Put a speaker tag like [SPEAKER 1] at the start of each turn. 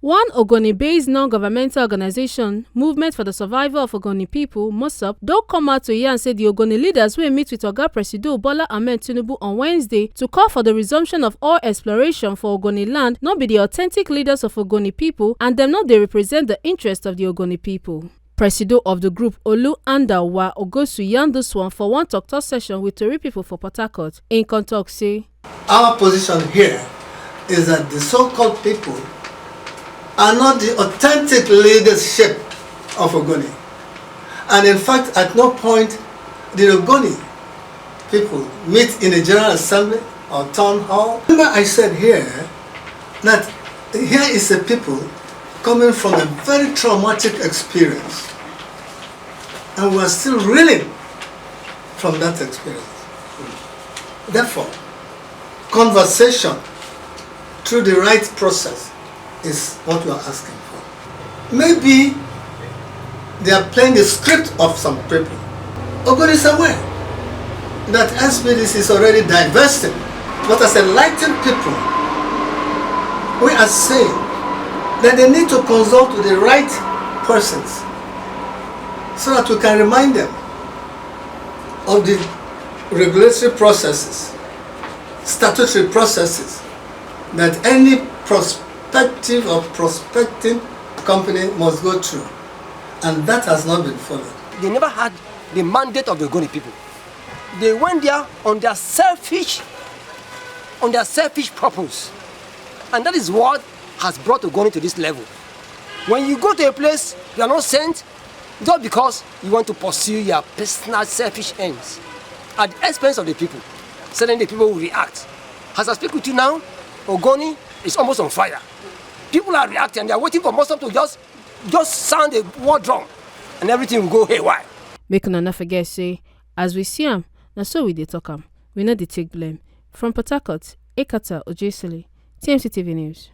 [SPEAKER 1] One Ogoni-based non-governmental organization, Movement for the Survival of Ogoni People, MOSUP, don't come out to hear and say the Ogoni leaders will meet with Oga Presido Bola Ahmed Tinubu on Wednesday to call for the resumption of all exploration for Ogoni land, not be the authentic leaders of Ogoni people, and them not they represent the interest of the Ogoni people. Presido of the group Olu Andawa Ogosu yarn this one for one talk session with Tori people for Port Harcourt. In contact say,
[SPEAKER 2] our position here is that the so-called people are not the authentic leadership of Ogoni. And in fact, at no point did Ogoni people meet in a general assembly or town hall. Remember I said here that here is a people coming from a very traumatic experience, and we are still reeling from that experience. Therefore, conversation through the right process is what we are asking for. Maybe they are playing the script of some people. Ogoni is aware that SPDC is already divesting, but as enlightened people, we are saying that they need to consult with the right persons so that we can remind them of the regulatory processes, statutory processes that any prospective or prospecting company must go through, and that has not been followed.
[SPEAKER 3] They never had the mandate of the Ogoni people. They went there on their selfish purpose, and that is what has brought Ogoni to this level. When you go to a place, you are not sent just because you want to pursue your personal selfish ends at the expense of the people. Suddenly the people will react. As I speak with you now, Ogoni is almost on fire. People are reacting and they are waiting for most of to just sound a war drum and everything will go haywire.
[SPEAKER 1] Make una not forget say, as we see am, na so we dey talk am. We no dey take blame. From Port Harcourt, Ekata Ojesele, TMC TV News.